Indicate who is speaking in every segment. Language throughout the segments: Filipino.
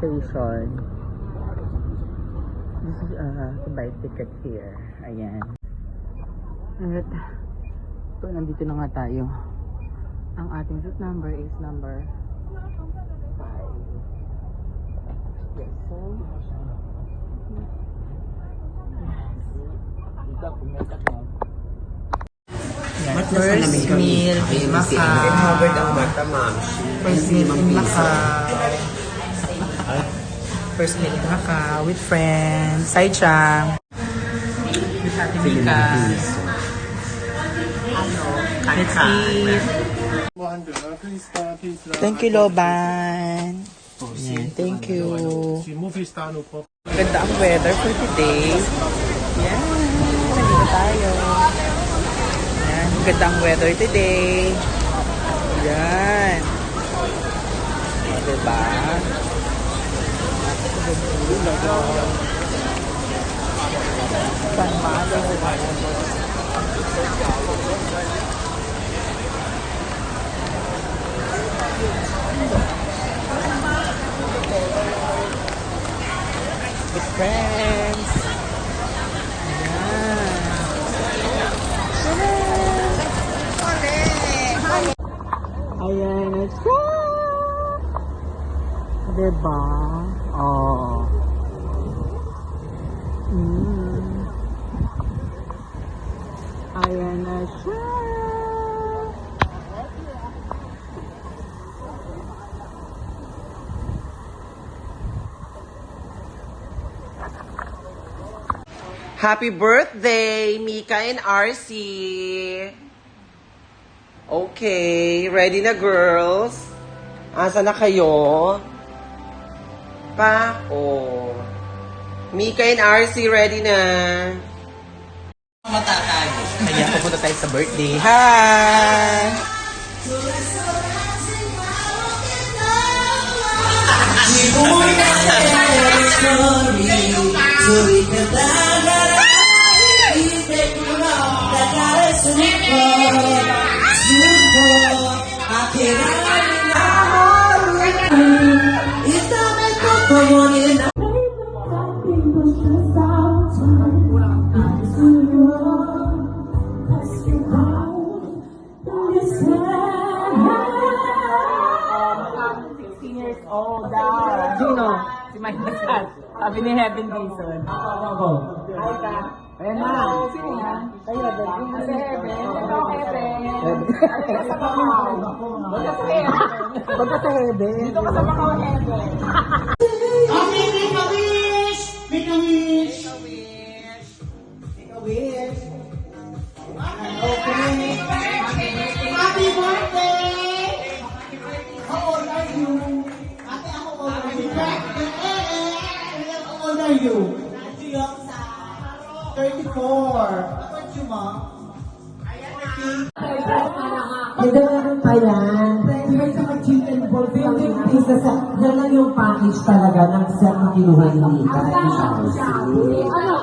Speaker 1: station. This is to buy ticket here. Ayan. At so, nandito na nga tayo. Ang ating seat number is number 5. Yes, so first meal in Macau. First meal in Macau. First meal in Macau with friends. Sai Chang. With Ate Mika. Let's eat. Thank you, Loban. Yeah, thank you. Ganda ang weather for today. Yan. Nandito tayo. Yan. Ganda ang weather today. Yan. O, diba? Panmalo. With friends. Ayan, let's go! Diba? Oh. Ayan na siya. Happy birthday, Mika and RC. Okay, ready na girls? Asa na kayo? Oh. Mika and RC, ready na? Matatay. Ayan, pupunta tayo sa birthday. Hi! Sino? Si Mike Basal. Sabi ni Heaven Dizon. Ako. Hi ka. Ayan na. Sino yan? Kayo, Heaven. Si Heaven. Ito, Heaven. Ay, sa Macau. Baga sa Heaven. Baga sa Heaven. Dito ka sa Macau, Heaven.
Speaker 2: Okay, make a wish! Make a wish! Make a wish! Okay. Happy birthday! How old are you? Ate, ako old are you? How old are you? 34. How about you, Mom?
Speaker 3: Hindi naman pala. May sa chicken ball, 50 pieces. Yan lang yung package talaga ng set na kinuha ni Mika.
Speaker 4: Ano?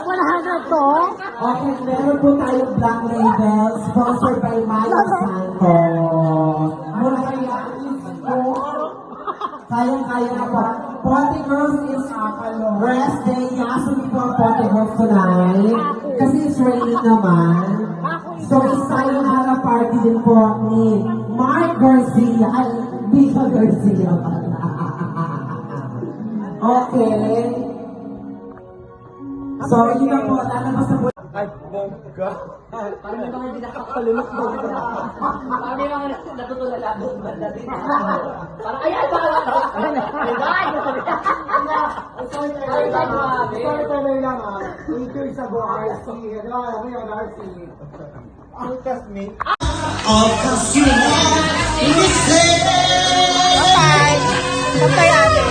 Speaker 4: 100 to?
Speaker 3: Okay, meron po tayong Black Label, sponsored by Maya Santos. Mula kaya kayang-kaya na po. Ponte Girls is rest day. Yasun po ang Ponte Girls tonight. Kasi it's raining naman. So, it's tayo na party din po ni Mark Garcia. Ay, Mika Garcia. Okay. So, yun na po. Lalabas na po.
Speaker 1: Ay, bongga.
Speaker 3: Parang may mga hindi nakakalulok mo. Parang may mga natutulala doon. Parang, ay, baka
Speaker 2: Sorry lang ah. 8 years ago, RC. Ano alam mo yun, RC? Ang classmate.
Speaker 1: Bye! Bye, ate.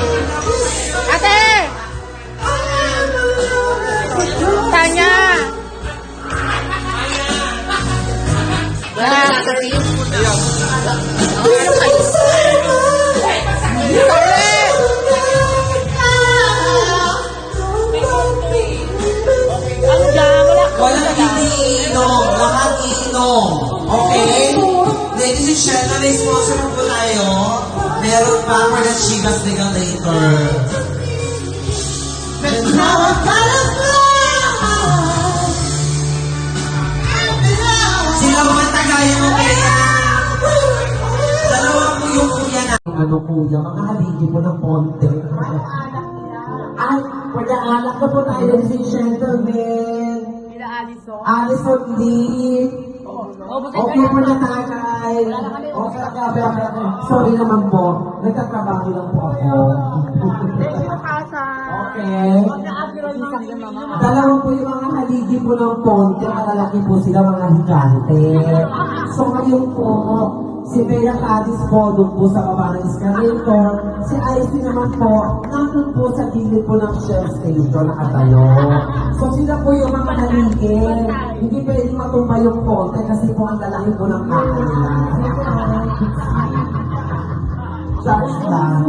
Speaker 1: Ate! Tanya!
Speaker 3: Walang iniinom, lahat iinom. Okay? Ladies and gentlemen, may sponsor po tayo. Meron pa for the Chivas Regulator. But now I found a fly. Sila mga tagayan mo kaya. Dalawa po yung kuya na. Ano kuya, mga haligi po ng konti. Ay, kuya anak na po tayo, ladies and gentlemen.
Speaker 1: Sila Alison.
Speaker 3: Alison Lee. Okay po na tagay. Okay. Sorry naman po. Nagtatrabaho lang po ako. Okay. Dalawa po yung mga haligi po ng ponte. Malalaki po sila mga higante. So ngayon po, si Bea Cadiz po doon po sa baba ng escalator. Si Icy naman po, nandun po sa gilid po ng Shell Station nakatayo. So sila po yung mga haligi. Hindi pwedeng matumba yung ponte kasi po ang lalaki po ng kaka nila. That's lang.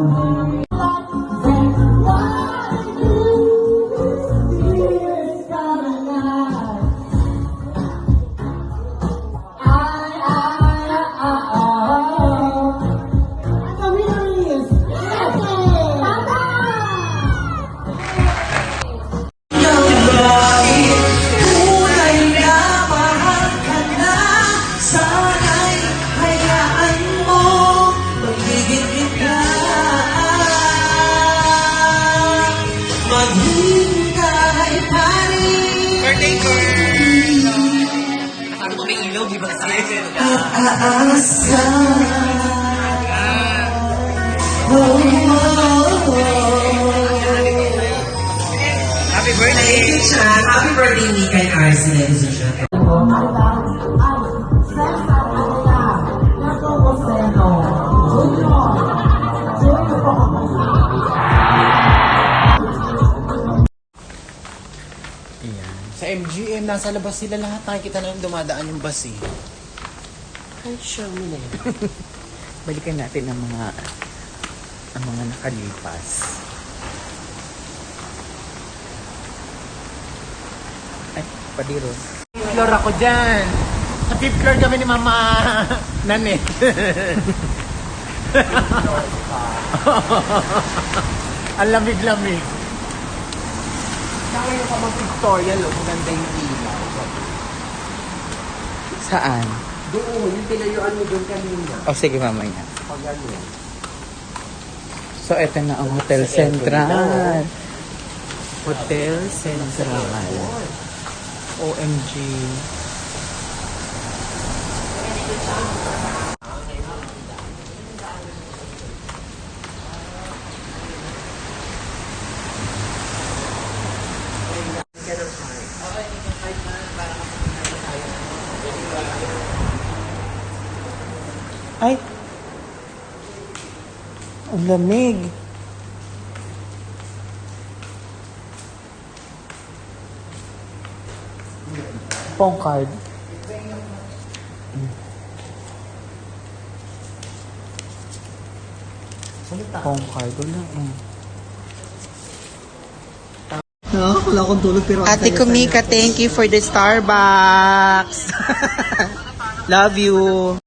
Speaker 5: Happy birthday!
Speaker 3: Happy birthday, Mika and Arce, ladies and gentlemen.
Speaker 5: Sa MGM, nasa labas sila lahat. Nakikita na yung dumadaan yung bus eh.
Speaker 1: Balikan natin ang mga nakalipas. Ay, padiro.
Speaker 5: Floor ako dyan. Sa fifth floor kami ni Mama Nane. Ang lamig-lamig. Ngayon ka mag-pictorial, maganda yung ilaw.
Speaker 1: Saan?
Speaker 3: Doon, yung tinayuan mo doon kanina.
Speaker 1: O sige, mamaya.
Speaker 3: Pag ano.
Speaker 1: So, eto na ang Hotel Central. Hotel Central. OMG. Ay! Ang lamig. Phone card. Phone card. Wala.
Speaker 3: Wala akong tulog pero...
Speaker 1: Ate Kumika, thank you for the Starbucks. Love you.